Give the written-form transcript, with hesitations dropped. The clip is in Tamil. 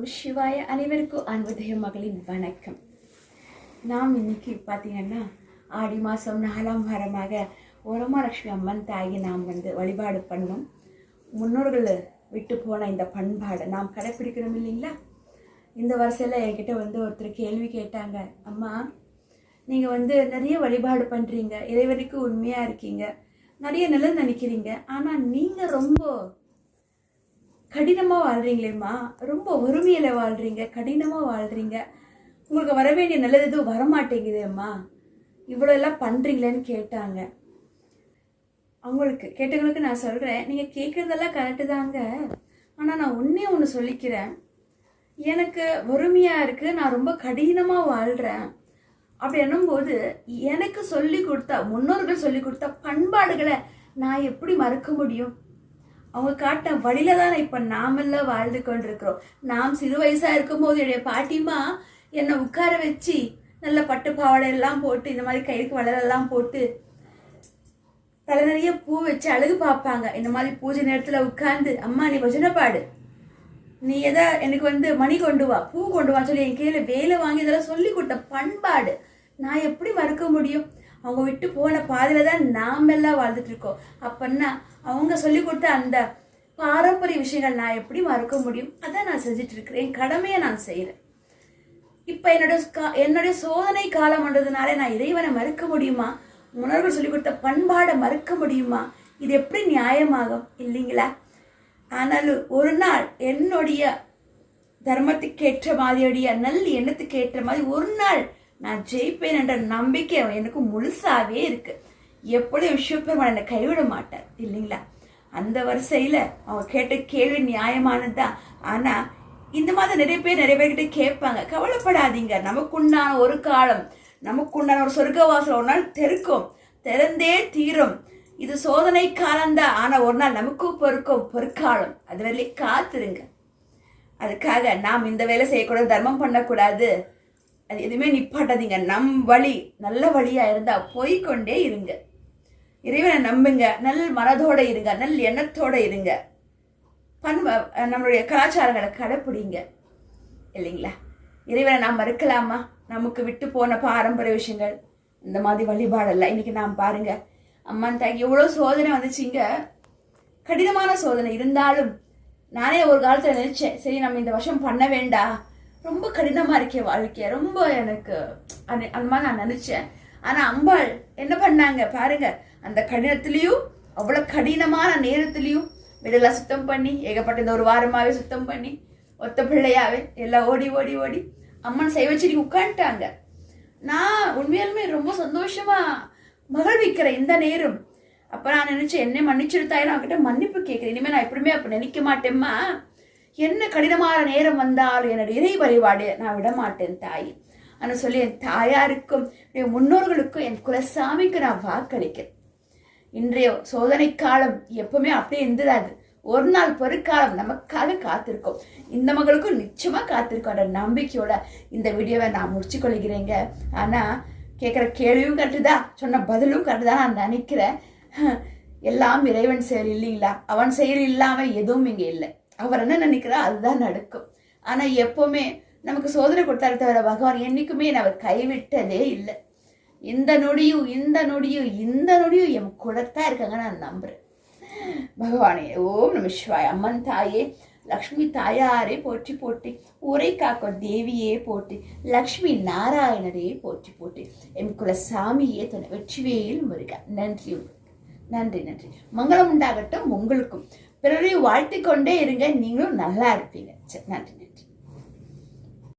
நம சிவாய. அனைவருக்கும் அன்புதய மகளின் வணக்கம். நாம் இன்னைக்கு பார்த்தீங்கன்னா ஆடி மாதம் 4ஆம் வாரமாக உரமாலட்சுமி அம்மன் தாயை நாம் வழிபாடு பண்ணோம். முன்னோர்கள் விட்டு போன இந்த பண்பாடை நாம் கடைப்பிடிக்கணும் இல்லைங்களா? இந்த வருஷத்தில் என்கிட்ட ஒருத்தர் கேள்வி கேட்டாங்க, அம்மா நீங்கள் நிறைய வழிபாடு பண்ணுறீங்க, இறைவனுக்கு உண்மையாக இருக்கீங்க, நிறைய நல்லது நினைக்கிறீங்க, ஆனால் நீங்கள் ரொம்ப கடினமாக வாழ்கிறீங்களேம்மா, ரொம்ப வறுமையில் வாழ்கிறீங்க, கடினமாக வாழ்கிறீங்க, உங்களுக்கு வர வேண்டிய நல்லது எதுவும் வரமாட்டேங்குதேம்மா, இவ்வளோ எல்லாம் பண்ணுறீங்களேன்னு கேட்டாங்க. அவங்களுக்கு கேட்டவங்களுக்கு நான் சொல்கிறேன், நீங்கள் கேட்குறதெல்லாம் கரெக்டு தாங்க, ஆனால் நான் ஒன்று சொல்லிக்கிறேன். எனக்கு வறுமையாக இருக்குது, நான் ரொம்ப கடினமாக வாழ்கிறேன். அப்படி என்னும்போது எனக்கு சொல்லி கொடுத்தா, முன்னோர்கள் சொல்லி கொடுத்தா பண்பாடுகளை நான் எப்படி மறக்க முடியும்? அவங்க காட்டின வழியில தான் இப்போ நாமெல்லாம் வாழ்ந்து கொண்டிருக்கிறோம். நாம் சிறு வயசாக இருக்கும்போது என்னுடைய பாட்டிமா என்னை உட்கார வச்சு நல்ல பட்டு பாவாடை எல்லாம் போட்டு, இந்த மாதிரி கைக்கு வளரெல்லாம் போட்டு, தலை நிறைய பூ வச்சு அழகு பார்ப்பாங்க. இந்த மாதிரி பூஜை நேரத்தில் உட்கார்ந்து, அம்மா நீ பஜனை பாடு, நீ எனக்கு மணி கொண்டு வா, பூ கொண்டு வான்னு சொல்லி என் கீழே வேலை வாங்கி இதெல்லாம் சொல்லி கொடுத்த பண்பாடு நான் எப்படி மறக்க முடியும்? அவங்க விட்டு போன பாதையில தான் நாம் எல்லாம் வாழ்ந்துட்டு இருக்கோம். அப்பன்னா அவங்க சொல்லி கொடுத்த அந்த பாரம்பரிய விஷயங்கள் நான் எப்படி மறக்க முடியும்? அதான் நான் செஞ்சுட்டு இருக்கிறேன், என் கடமையை நான் செய்யறேன். இப்ப என்னுடைய சோதனை காலம்ன்றதுனால நான் இறைவனை மறுக்க முடியுமா? முன்னோர்கள் சொல்லி கொடுத்த பண்பாடை மறுக்க முடியுமா? இது எப்படி நியாயமாகும்? இல்லைங்களா? ஆனாலும் ஒரு நாள் என்னுடைய தர்மத்துக்கு ஏற்ற மாதிரியுடைய நல்ல எண்ணத்துக்கு ஏற்ற மாதிரி ஒரு நாள் நான் ஜெயிப்பேன் என்ற நம்பிக்கை எனக்கு முழுசாவே இருக்கு. எப்பொழுதும் சிவபெருமான் என்னை கைவிட மாட்டார் இல்லைங்களா? அந்த வரிசையில அவங்க கேட்ட கேள்வி நியாயமானதுதான். ஆனா இந்த மாதிரி நிறைய பேர்கிட்ட கேட்பாங்க, கவலைப்படாதீங்க, நமக்குண்டான ஒரு காலம், நமக்குண்டான ஒரு சொர்க்கவாசல் ஒரு நாள் திறந்தே தீரும். இது சோதனை காலம்தான், ஆனா ஒரு நாள் நமக்கும் பொற்காலம், அது வரலே காத்துருங்க. அதுக்காக நாம் இந்த வேலை செய்யக்கூடாது, தர்மம் பண்ணக்கூடாது, அது எதுவுமே நிப்பாட்டாதீங்க. நம் வழி நல்ல வழியா இருந்தா போய்கொண்டே இருங்க. இறைவனை நம்புங்க, நல் மனதோட இருங்க, நல் எண்ணத்தோட இருங்க, நம்மளுடைய கலாச்சாரங்களை கடைப்பிடிங்க இல்லைங்களா? இறைவனை நாம் மறுக்கலாமா? நமக்கு விட்டு போன பாரம்பரிய விஷயங்கள், இந்த மாதிரி வழிபாடெல்லாம் இன்னைக்கு நாம் பாருங்க, அம்மன் தாய்க்கு எவ்வளோ சோதனை வந்துச்சுங்க, கடினமான சோதனை இருந்தாலும் நானே ஒரு காலத்துல நினைச்சேன், சரி நம்ம இந்த வருஷம் பண்ண வேண்டாம், ரொம்ப கடினமா இருக்கே வாழ்க்கை, ரொம்ப எனக்கு அந்த மாதிரி நான் நினைச்சேன். ஆனா அம்பாள் என்ன பண்ணாங்க பாருங்க, அந்த கடினத்திலையும் அவ்வளவு கடினமான நேரத்திலையும் வீடெல்லாம் சுத்தம் பண்ணி, ஏகப்பட்ட இந்த ஒரு வாரமாவே சுத்தம் பண்ணி, ஒத்த பிள்ளையாவே எல்லாம் ஓடி ஓடி ஓடி அம்மன் செய்ய வச்சு உட்காந்துட்டாங்க. நான் உண்மையாலுமே ரொம்ப சந்தோஷமா மகிழ்விக்கிறேன் இந்த நேரம். அப்ப நான் நினைச்சேன், என்ன மன்னிச்சிருத்தாயிரம் அவகிட்ட மன்னிப்பு கேட்கிறேன், இனிமே நான் எப்படியுமே அப்ப நினைக்க மாட்டேம்மா, என்ன கடினமான நேரம் வந்தாலும் என்னுடைய இறை வழிபாடு நான் விட மாட்டேன் தாய் అని சொல்லி என் தாயாருக்கும் என் முன்னோர்களுக்கும் என் குலசாமிக்கு நான் வாக்களிக்கிறேன். இன்றைய சோதனை காலம் எப்பவுமே அப்படியே இருந்ததாது, ஒரு நாள் பொறுக்காலம் நமக்காக காத்திருக்கோம். இந்த மகளுக்கும் நிச்சயமா காத்திருக்கோம் என்ற நம்பிக்கையோட இந்த வீடியோவை நான் முடிச்சு கொள்கிறேங்க. ஆனா கேட்குற கேள்வியும் கரெக்டுதான், சொன்ன பதிலும் கரெக்டுதான் நான் நினைக்கிறேன். எல்லாம் இறைவன் செயல் இல்லைங்களா? அவன் செயல் இல்லாம எதுவும் இங்க இல்லை. அவர் என்ன நினைக்கிறா அதுதான் நடக்கும். ஆனா எப்பவுமே நமக்கு சோதனை கொடுத்தாரு தவிர பகவான் என்னைக்குமே அவர் கைவிட்டதே இல்லை. இந்த நொடியும் என் கூடத்தான் இருக்காங்க நான் நம்புறேன். பகவானே ஓம் நம சிவாய. அம்மன் தாயே, லக்ஷ்மி தாயாரே போற்றி போற்றி, ஊரை காக்கும் தேவியே போற்றி, லக்ஷ்மி நாராயணரே போற்றி போற்றி, என் குலசாமியே துணை, வெற்றிவேல் முருகா. நன்றி நன்றி நன்றி. மங்களம் உண்டாகட்டும் உங்களுக்கும். பிறரையும் வாழ்த்திக் கொண்டே இருங்க, நீங்களும் நல்லா இருப்பீங்க. நன்றி.